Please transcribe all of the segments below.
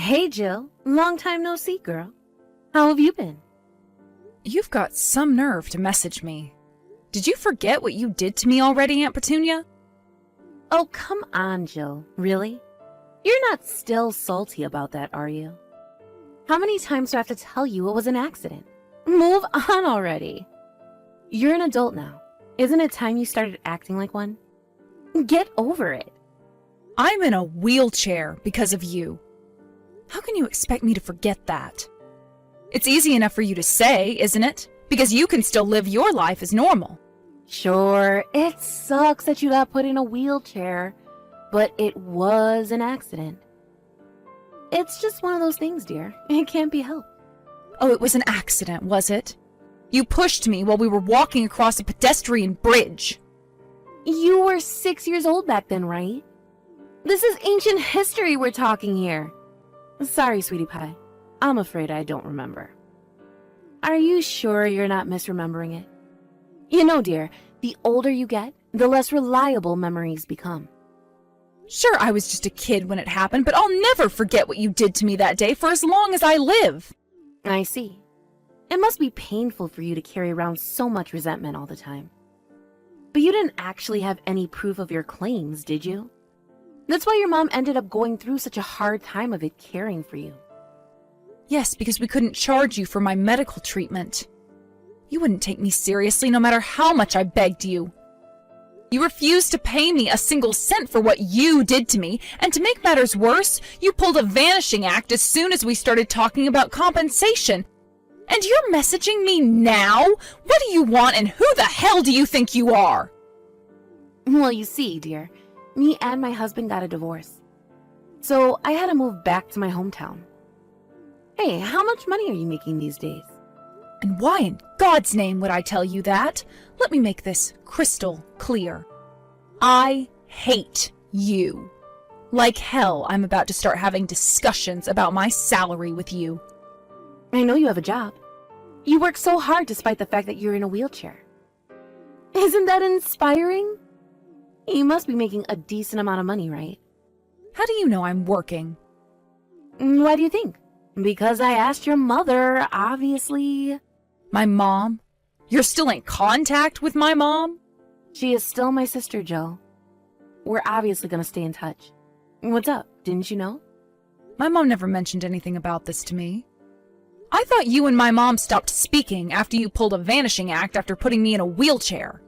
Hey, Jill. Long time no see, girl. How have you been? You've got some nerve to message me. Did you forget what you did to me already, Aunt Petunia? Oh, come on, Jill. Really? You're not still salty about that, are you? How many times do I have to tell you it was an accident? Move on already. You're an adult now. Isn't it time you started acting like one? Get over it. I'm in a wheelchair because of you. How can you expect me to forget that? It's easy enough for you to say, isn't it? Because you can still live your life as normal. Sure, it sucks that you got put in a wheelchair, but it was an accident. It's just one of those things, dear. It can't be helped. Oh, it was an accident, was it? You pushed me while we were walking across a pedestrian bridge. You were 6 years old back then, right? This is ancient history we're talking here. Sorry, sweetie pie. I'm afraid I don't remember. Are you sure you're not misremembering it? You know, dear, the older you get, the less reliable memories become. Sure, I was just a kid when it happened, but I'll never forget what you did to me that day for as long as I live. I see. It must be painful for you to carry around so much resentment all the time. But you didn't actually have any proof of your claims, did you? That's why your mom ended up going through such a hard time of it caring for you. Yes, because we couldn't charge you for my medical treatment. You wouldn't take me seriously no matter how much I begged you. You refused to pay me a single cent for what you did to me, and to make matters worse, you pulled a vanishing act as soon as we started talking about compensation. And you're messaging me now? What do you want, and who the hell do you think you are? Well, you see, dear, me and my husband got a divorce. So I had to move back to my hometown. Hey, how much money are you making these days? And why in God's name would I tell you that? Let me make this crystal clear. I hate you. Like hell, I'm about to start having discussions about my salary with you. I know you have a job. You work so hard despite the fact that you're in a wheelchair. Isn't that inspiring? You must be making a decent amount of money, right? How do you know I'm working? Why do you think? Because I asked your mother, obviously. My mom? You're still in contact with my mom? She is still my sister, Joe. We're obviously gonna stay in touch. What's up? Didn't you know? My mom never mentioned anything about this to me. I thought you and my mom stopped speaking after you pulled a vanishing act after putting me in a wheelchair.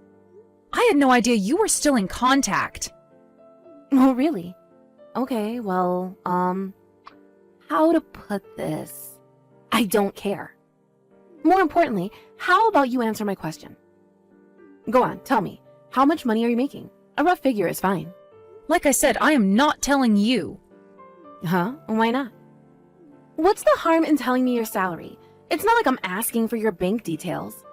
I had no idea you were still in contact. Oh, really? Okay, well, how to put this? I don't care. More importantly, how about you answer my question? Go on, tell me. How much money are you making? A rough figure is fine. Like I said, I am not telling you. Huh? Why not? What's the harm in telling me your salary? It's not like I'm asking for your bank details.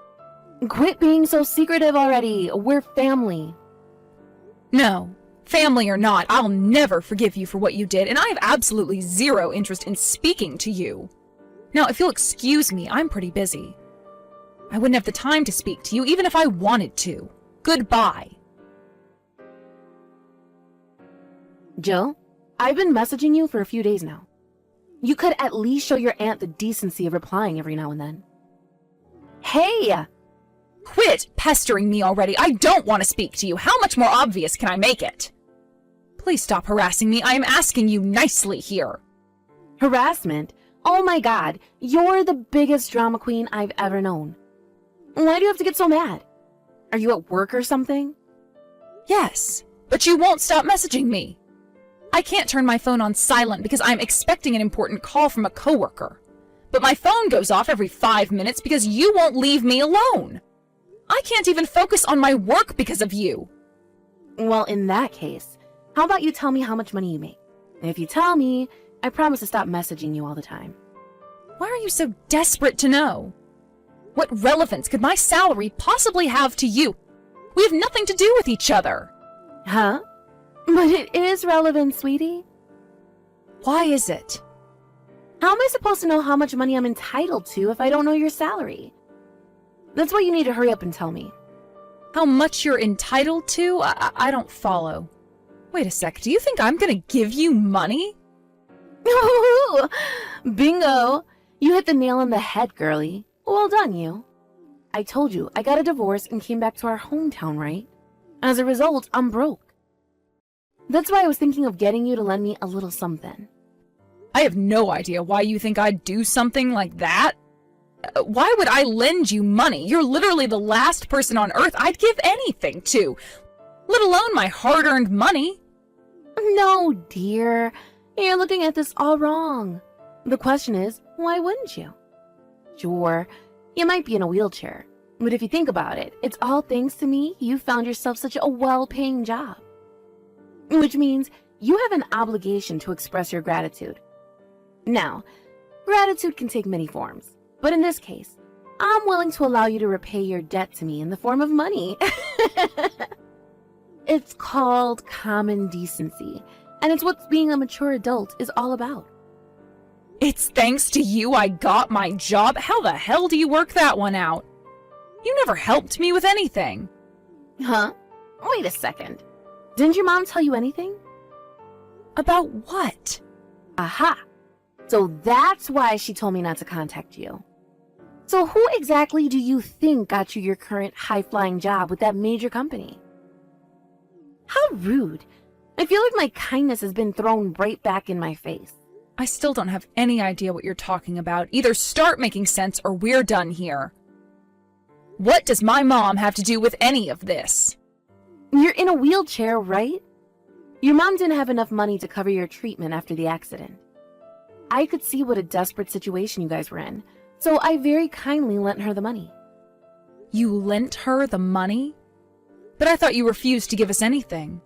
Quit being so secretive already. We're family. No. Family or not, I'll never forgive you for what you did, and I have absolutely zero interest in speaking to you. Now, if you'll excuse me, I'm pretty busy. I wouldn't have the time to speak to you, even if I wanted to. Goodbye. Jill, I've been messaging you for a few days now. You could at least show your aunt the decency of replying every now and then. Hey! Quit pestering me already. I don't want to speak to you. How much more obvious can I make it? Please stop harassing me. I am asking you nicely here. Harassment? Oh my god, you're the biggest drama queen I've ever known. Why do you have to get so mad? Are you at work or something? Yes, but you won't stop messaging me. I can't turn my phone on silent because I'm expecting an important call from a coworker. But my phone goes off every 5 minutes because you won't leave me alone. I can't even focus on my work because of you. Well, in that case, how about you tell me how much money you make? If you tell me, I promise to stop messaging you all the time. Why are you so desperate to know? What relevance could my salary possibly have to you? We have nothing to do with each other. Huh? But it is relevant, sweetie. Why is it? How am I supposed to know how much money I'm entitled to if I don't know your salary? That's why you need to hurry up and tell me. How much you're entitled to? I don't follow. Wait a sec, do you think I'm gonna give you money? Woohoo! Bingo! You hit the nail on the head, girlie. Well done, you. I told you, I got a divorce and came back to our hometown, right? As a result, I'm broke. That's why I was thinking of getting you to lend me a little something. I have no idea why you think I'd do something like that. Why would I lend you money? You're literally the last person on earth I'd give anything to, let alone my hard-earned money. No, dear. You're looking at this all wrong. The question is, why wouldn't you? Sure, you might be in a wheelchair, but if you think about it, it's all thanks to me you found yourself such a well-paying job. Which means you have an obligation to express your gratitude. Now, gratitude can take many forms, but in this case, I'm willing to allow you to repay your debt to me in the form of money. It's called common decency, and it's what being a mature adult is all about. It's thanks to you I got my job? How the hell do you work that one out? You never helped me with anything. Huh? Wait a second. Didn't your mom tell you anything? About what? Aha! So that's why she told me not to contact you. So who exactly do you think got you your current high-flying job with that major company? How rude. I feel like my kindness has been thrown right back in my face. I still don't have any idea what you're talking about. Either start making sense or we're done here. What does my mom have to do with any of this? You're in a wheelchair, right? Your mom didn't have enough money to cover your treatment after the accident. I could see what a desperate situation you guys were in, so I very kindly lent her the money. You lent her the money? But I thought you refused to give us anything.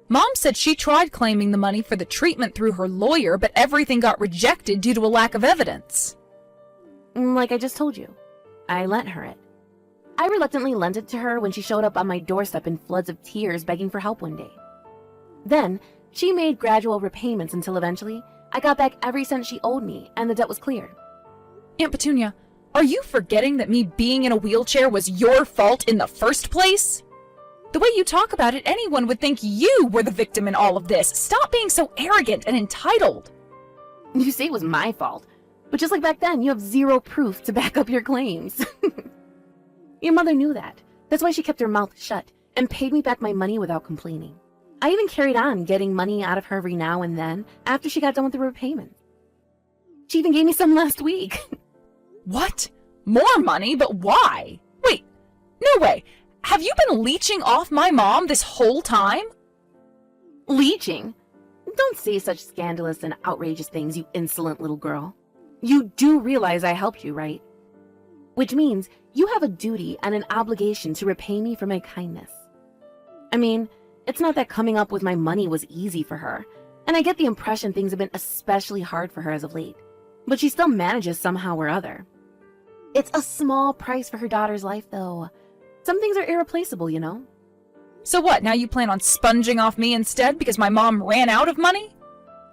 Mom said she tried claiming the money for the treatment through her lawyer, but everything got rejected due to a lack of evidence. Like I just told you, I lent her it. I reluctantly lent it to her when she showed up on my doorstep in floods of tears begging for help one day. Then, she made gradual repayments until eventually, I got back every cent she owed me and the debt was cleared. Aunt Petunia, are you forgetting that me being in a wheelchair was your fault in the first place? The way you talk about it, anyone would think you were the victim in all of this. Stop being so arrogant and entitled. You say it was my fault, but just like back then, you have zero proof to back up your claims. Your mother knew that. That's why she kept her mouth shut and paid me back my money without complaining. I even carried on getting money out of her every now and then after she got done with the repayment. She even gave me some last week. What? More money? But why? Wait, no way. Have you been leeching off my mom this whole time? Leeching? Don't say such scandalous and outrageous things, you insolent little girl. You do realize I helped you, right? Which means you have a duty and an obligation to repay me for my kindness. I mean, it's not that coming up with my money was easy for her, and I get the impression things have been especially hard for her as of late, but she still manages somehow or other. It's a small price for her daughter's life, though. Some things are irreplaceable, you know? So what, now you plan on sponging off me instead because my mom ran out of money?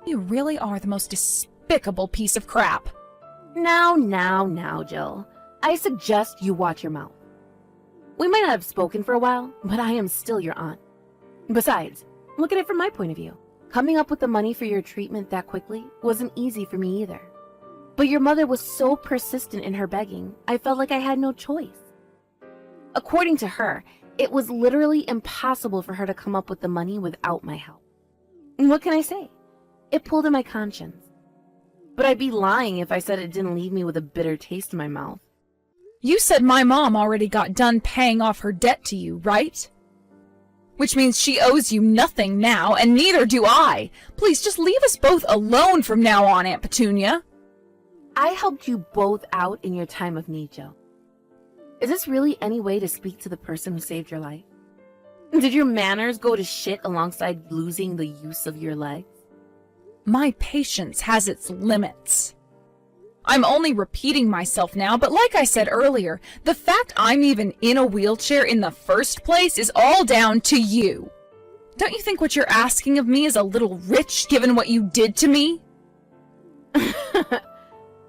You really are the most despicable piece of crap. Now, Jill. I suggest you watch your mouth. We might not have spoken for a while, but I am still your aunt. Besides, look at it from my point of view. Coming up with the money for your treatment that quickly wasn't easy for me either. But your mother was so persistent in her begging, I felt like I had no choice. According to her, it was literally impossible for her to come up with the money without my help. And what can I say? It pulled at my conscience. But I'd be lying if I said it didn't leave me with a bitter taste in my mouth. You said my mom already got done paying off her debt to you, right? Which means she owes you nothing now, and neither do I. Please, just leave us both alone from now on, Aunt Petunia. I helped you both out in your time of need, Jill. Is this really any way to speak to the person who saved your life? Did your manners go to shit alongside losing the use of your legs? My patience has its limits. I'm only repeating myself now, but like I said earlier, the fact I'm even in a wheelchair in the first place is all down to you. Don't you think what you're asking of me is a little rich given what you did to me?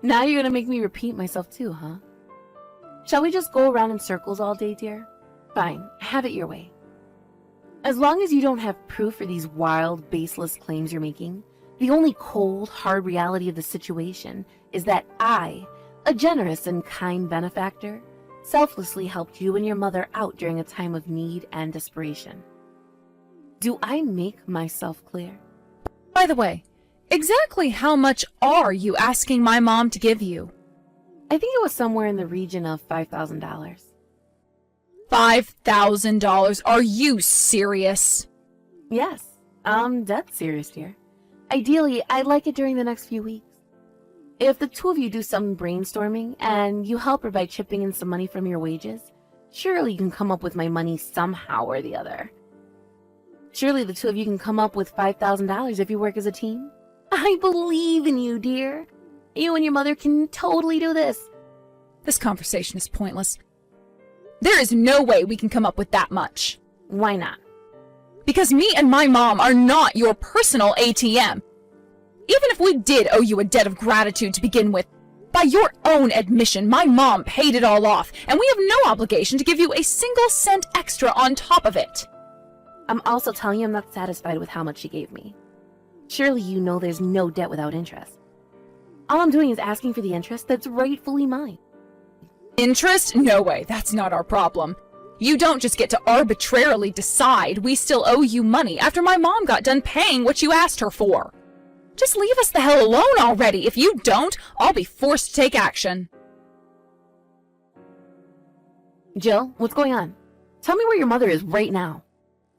Now you're gonna make me repeat myself too, huh? Shall we just go around in circles all day, dear? Fine, have it your way. As long as you don't have proof for these wild, baseless claims you're making, The only cold, hard reality of the situation is that I, a generous and kind benefactor, selflessly helped you and your mother out during a time of need and desperation. Do I make myself clear? By the way, exactly how much are you asking my mom to give you? I think it was somewhere in the region of $5,000. $5,000? Are you serious? Yes, I'm dead serious, dear. Ideally, I'd like it during the next few weeks. If the two of you do some brainstorming and you help her by chipping in some money from your wages, surely you can come up with my money somehow or the other. Surely the two of you can come up with $5,000 if you work as a team. I believe in you, dear. You and your mother can totally do this. This conversation is pointless. There is no way we can come up with that much. Why not? Because me and my mom are not your personal ATM. Even if we did owe you a debt of gratitude to begin with, by your own admission, my mom paid it all off, and we have no obligation to give you a single cent extra on top of it. I'm also telling you I'm not satisfied with how much she gave me. Surely you know there's no debt without interest. All I'm doing is asking for the interest that's rightfully mine. Interest? No way, that's not our problem. You don't just get to arbitrarily decide we still owe you money after my mom got done paying what you asked her for. Just leave us the hell alone already. If you don't, I'll be forced to take action. Jill, what's going on? Tell me where your mother is right now.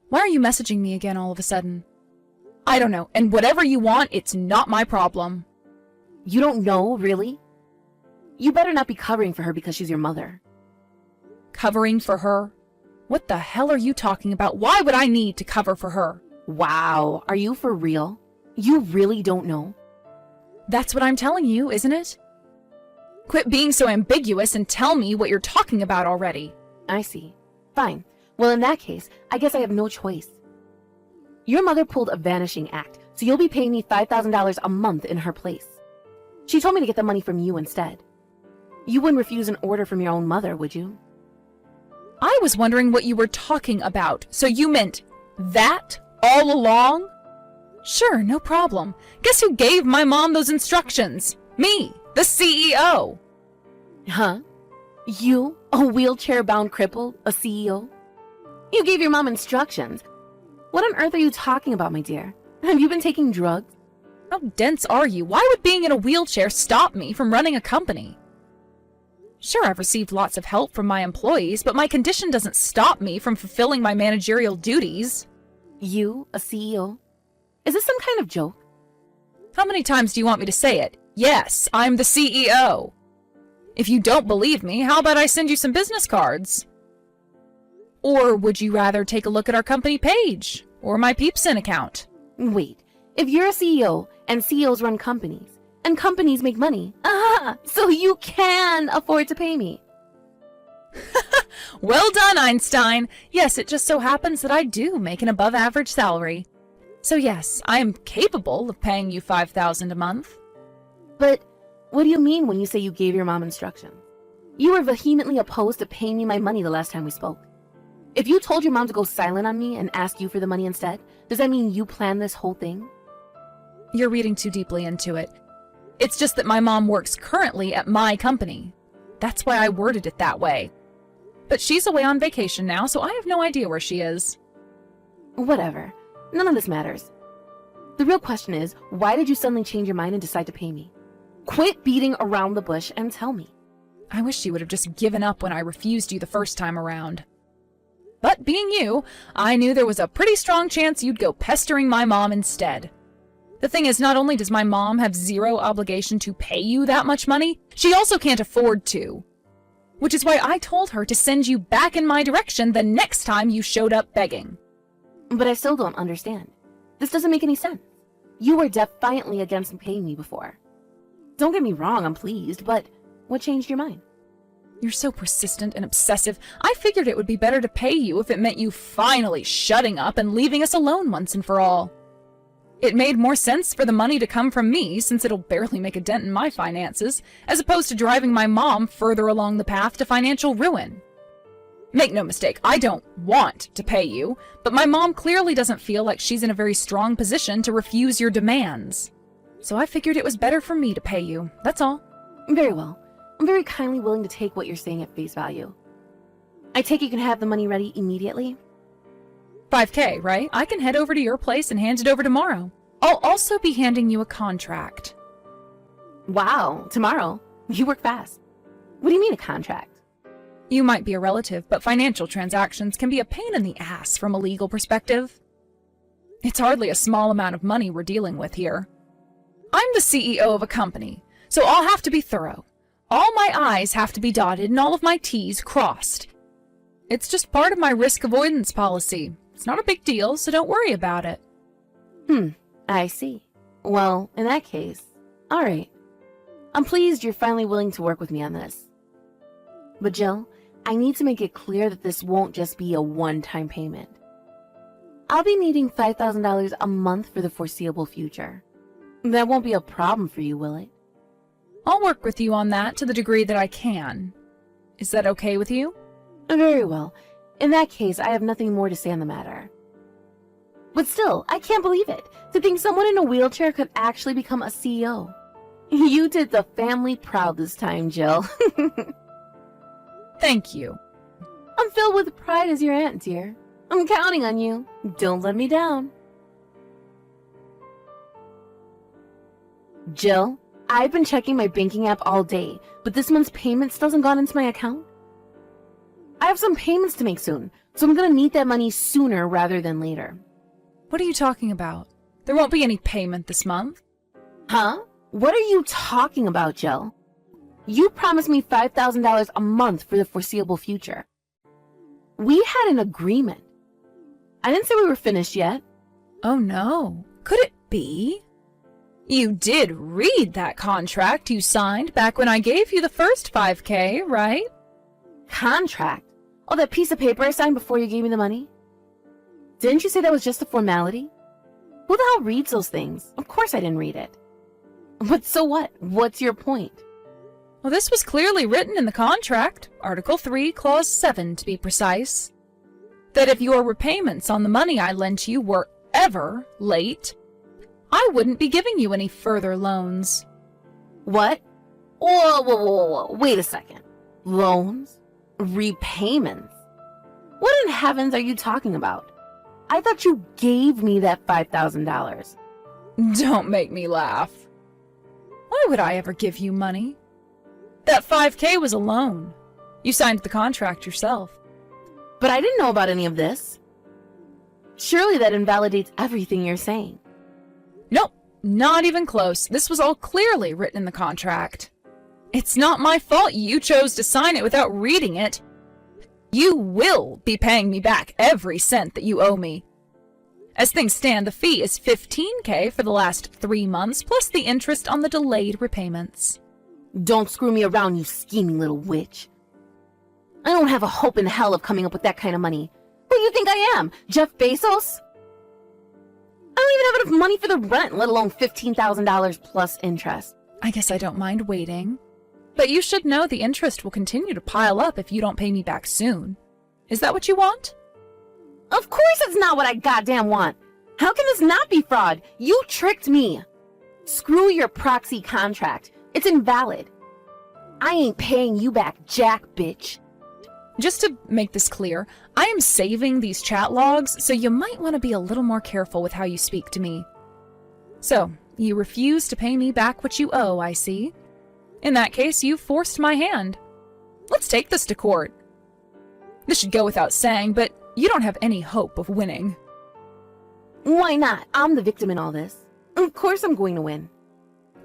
Why are you messaging me again all of a sudden? I don't know, and whatever you want, it's not my problem. You don't know, really? You better not be covering for her because she's your mother. Covering for her? What the hell are you talking about? Why would I need to cover for her? Wow, are you for real? You really don't know? That's what I'm telling you, isn't it? Quit being so ambiguous and tell me what you're talking about already. I see. Fine. Well, in that case, I guess I have no choice. Your mother pulled a vanishing act, so you'll be paying me $5,000 a month in her place. She told me to get the money from you instead. You wouldn't refuse an order from your own mother, would you? I was wondering what you were talking about. So you meant that all along? Sure, no problem. Guess who gave my mom those instructions? Me, the CEO. Huh? You, a wheelchair-bound cripple, a CEO? You gave your mom instructions. What on earth are you talking about, my dear? Have you been taking drugs? How dense are you? Why would being in a wheelchair stop me from running a company? Sure, I've received lots of help from my employees, but my condition doesn't stop me from fulfilling my managerial duties. You, a CEO? Is this some kind of joke? How many times do you want me to say it? Yes, I'm the CEO. If you don't believe me, how about I send you some business cards? Or would you rather take a look at our company page or my Peepsin account? Wait, if you're a CEO and CEOs run companies and companies make money, so you can afford to pay me. Well done, Einstein. Yes, it just so happens that I do make an above-average salary. So yes, I am capable of paying you $5,000 a month. But what do you mean when you say you gave your mom instructions? You were vehemently opposed to paying me my money the last time we spoke. If you told your mom to go silent on me and ask you for the money instead, does that mean you planned this whole thing? You're reading too deeply into it. It's just that my mom works currently at my company. That's why I worded it that way. But she's away on vacation now, so I have no idea where she is. Whatever. None of this matters. The real question is, why did you suddenly change your mind and decide to pay me? Quit beating around the bush and tell me. I wish you would have just given up when I refused you the first time around. But being you, I knew there was a pretty strong chance you'd go pestering my mom instead. The thing is, not only does my mom have zero obligation to pay you that much money, she also can't afford to. Which is why I told her to send you back in my direction the next time you showed up begging. But I still don't understand. This doesn't make any sense. You were defiantly against paying me before. Don't get me wrong, I'm pleased, but what changed your mind? You're so persistent and obsessive. I figured it would be better to pay you if it meant you finally shutting up and leaving us alone once and for all. It made more sense for the money to come from me, since it'll barely make a dent in my finances, as opposed to driving my mom further along the path to financial ruin. Make no mistake, I don't want to pay you, but my mom clearly doesn't feel like she's in a very strong position to refuse your demands. So I figured it was better for me to pay you, that's all. Very well. I'm very kindly willing to take what you're saying at face value. I take it you can have the money ready immediately? $5K, right? I can head over to your place and hand it over tomorrow. I'll also be handing you a contract. Wow, tomorrow? You work fast. What do you mean a contract? You might be a relative, but financial transactions can be a pain in the ass from a legal perspective. It's hardly a small amount of money we're dealing with here. I'm the CEO of a company, so I'll have to be thorough. All my I's have to be dotted and all of my T's crossed. It's just part of my risk avoidance policy. It's not a big deal, so don't worry about it. I see. Well, in that case, all right. I'm pleased you're finally willing to work with me on this. But Jill, I need to make it clear that this won't just be a one-time payment. I'll be needing $5,000 a month for the foreseeable future. That won't be a problem for you, will it? I'll work with you on that to the degree that I can. Is that okay with you? Very well. In that case, I have nothing more to say on the matter. But still, I can't believe it. To think someone in a wheelchair could actually become a CEO. You did the family proud this time, Jill. Thank you. I'm filled with pride as your aunt, dear. I'm counting on you. Don't let me down. Jill, I've been checking my banking app all day, but this month's payment still hasn't gone into my account. I have some payments to make soon, so I'm gonna need that money sooner rather than later. What are you talking about? There won't be any payment this month. Huh? What are you talking about, Jill? You promised me $5,000 a month for the foreseeable future. We had an agreement. I didn't say we were finished yet. Oh no. Could it be? You did read that contract you signed back when I gave you the first $5K, right? Contract? Oh, that piece of paper I signed before you gave me the money? Didn't you say that was just a formality? Who the hell reads those things? Of course I didn't read it. But so what? What's your point? Well, this was clearly written in the contract, Article 3, Clause 7 to be precise, that if your repayments on the money I lent you were ever late, I wouldn't be giving you any further loans. What? Whoa. Wait a second. Loans? Repayments? What in heavens are you talking about? I thought you gave me that $5,000. Don't make me laugh. Why would I ever give you money? That $5K was a loan. You signed the contract yourself. But I didn't know about any of this. Surely that invalidates everything you're saying. Nope, not even close. This was all clearly written in the contract. It's not my fault you chose to sign it without reading it. You will be paying me back every cent that you owe me. As things stand, the fee is $15K for the last 3 months, plus the interest on the delayed repayments. Don't screw me around, you scheming little witch. I don't have a hope in hell of coming up with that kind of money. Who do you think I am, Jeff Bezos? I don't even have enough money for the rent, let alone $15,000 plus interest. I guess I don't mind waiting. But you should know the interest will continue to pile up if you don't pay me back soon. Is that what you want? Of course it's not what I goddamn want. How can this not be fraud? You tricked me. Screw your proxy contract. It's invalid. I ain't paying you back, jack bitch. Just to make this clear, I am saving these chat logs, so you might want to be a little more careful with how you speak to me. So, you refuse to pay me back what you owe, I see. In that case, you forced my hand. Let's take this to court. This should go without saying, but you don't have any hope of winning. Why not? I'm the victim in all this. Of course I'm going to win.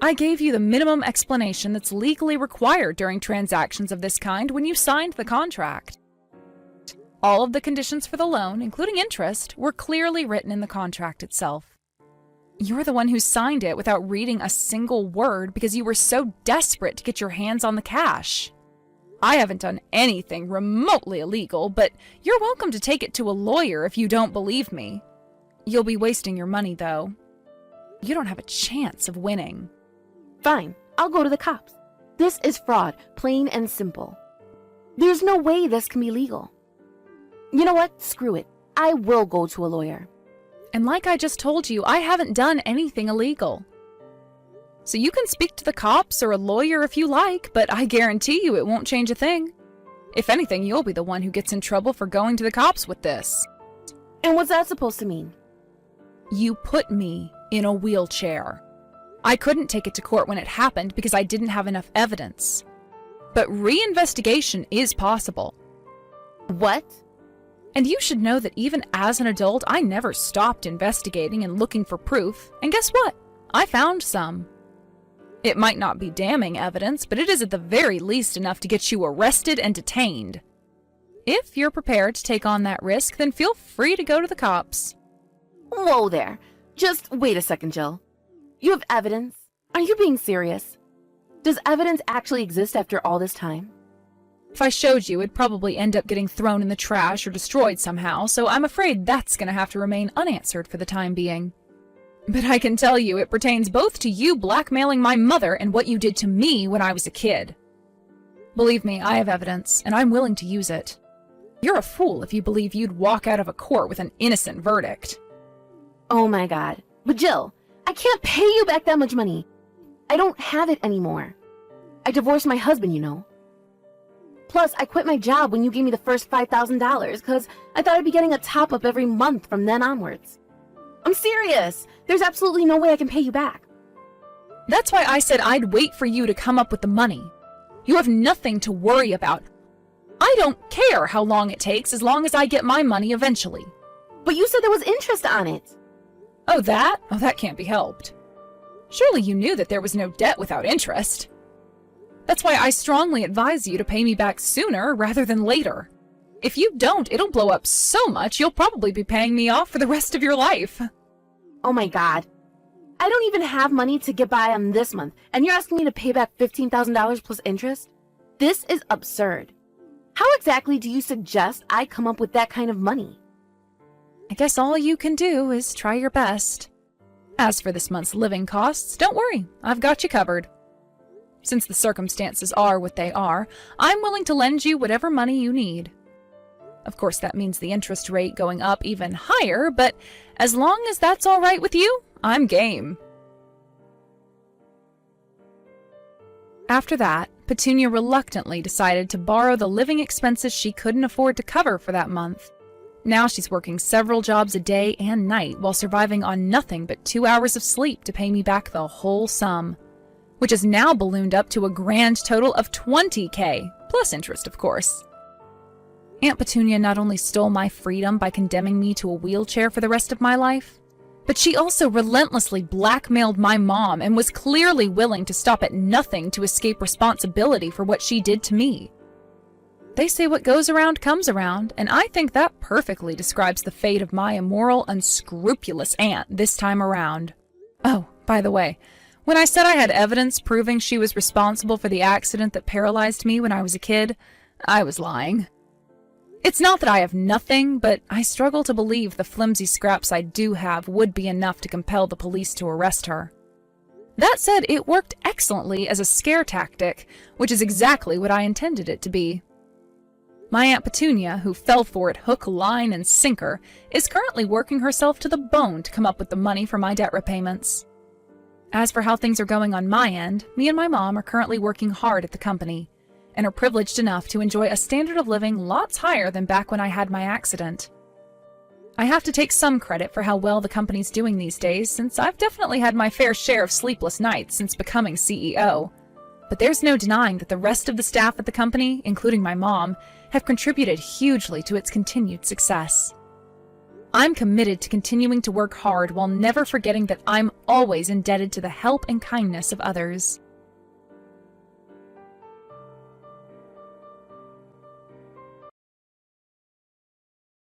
I gave you the minimum explanation that's legally required during transactions of this kind when you signed the contract. All of the conditions for the loan, including interest, were clearly written in the contract itself. You're the one who signed it without reading a single word because you were so desperate to get your hands on the cash. I haven't done anything remotely illegal, but you're welcome to take it to a lawyer if you don't believe me. You'll be wasting your money, though. You don't have a chance of winning. Fine, I'll go to the cops. This is fraud, plain and simple. There's no way this can be legal. You know what? Screw it. I will go to a lawyer. And like I just told you, I haven't done anything illegal. So you can speak to the cops or a lawyer if you like, but I guarantee you it won't change a thing. If anything, you'll be the one who gets in trouble for going to the cops with this. And what's that supposed to mean? You put me in a wheelchair. I couldn't take it to court when it happened because I didn't have enough evidence. But reinvestigation is possible. What? And you should know that even as an adult, I never stopped investigating and looking for proof. And guess what? I found some. It might not be damning evidence, but it is at the very least enough to get you arrested and detained. If you're prepared to take on that risk, then feel free to go to the cops. Whoa there. Just wait a second, Jill. You have evidence? Are you being serious? Does evidence actually exist after all this time? If I showed you, it'd probably end up getting thrown in the trash or destroyed somehow, so I'm afraid that's gonna have to remain unanswered for the time being. But I can tell you it pertains both to you blackmailing my mother and what you did to me when I was a kid. Believe me, I have evidence, and I'm willing to use it. You're a fool if you believe you'd walk out of a court with an innocent verdict. Oh my god. But Jill, I can't pay you back that much money. I don't have it anymore. I divorced my husband, you know. Plus, I quit my job when you gave me the first $5,000 because I thought I'd be getting a top-up every month from then onwards. I'm serious. There's absolutely no way I can pay you back. That's why I said I'd wait for you to come up with the money. You have nothing to worry about. I don't care how long it takes as long as I get my money eventually. But you said there was interest on it. Oh, that? Oh, that can't be helped. Surely you knew that there was no debt without interest. That's why I strongly advise you to pay me back sooner rather than later. If you don't, it'll blow up so much you'll probably be paying me off for the rest of your life. Oh my god. I don't even have money to get by on this month, and you're asking me to pay back $15,000 plus interest? This is absurd. How exactly do you suggest I come up with that kind of money? I guess all you can do is try your best. As for this month's living costs, don't worry, I've got you covered. Since the circumstances are what they are, I'm willing to lend you whatever money you need. Of course, that means the interest rate going up even higher, but as long as that's all right with you, I'm game. After that, Petunia reluctantly decided to borrow the living expenses she couldn't afford to cover for that month. Now she's working several jobs a day and night while surviving on nothing but 2 hours of sleep to pay me back the whole sum, which has now ballooned up to a grand total of $20,000, plus interest, of course. Aunt Petunia not only stole my freedom by condemning me to a wheelchair for the rest of my life, but she also relentlessly blackmailed my mom and was clearly willing to stop at nothing to escape responsibility for what she did to me. They say what goes around comes around, and I think that perfectly describes the fate of my immoral, unscrupulous aunt this time around. Oh, by the way, when I said I had evidence proving she was responsible for the accident that paralyzed me when I was a kid, I was lying. It's not that I have nothing, but I struggle to believe the flimsy scraps I do have would be enough to compel the police to arrest her. That said, it worked excellently as a scare tactic, which is exactly what I intended it to be. My Aunt Petunia, who fell for it hook, line, and sinker, is currently working herself to the bone to come up with the money for my debt repayments. As for how things are going on my end, me and my mom are currently working hard at the company, and are privileged enough to enjoy a standard of living lots higher than back when I had my accident. I have to take some credit for how well the company's doing these days, since I've definitely had my fair share of sleepless nights since becoming CEO. But there's no denying that the rest of the staff at the company, including my mom, have contributed hugely to its continued success. I'm committed to continuing to work hard while never forgetting that I'm always indebted to the help and kindness of others.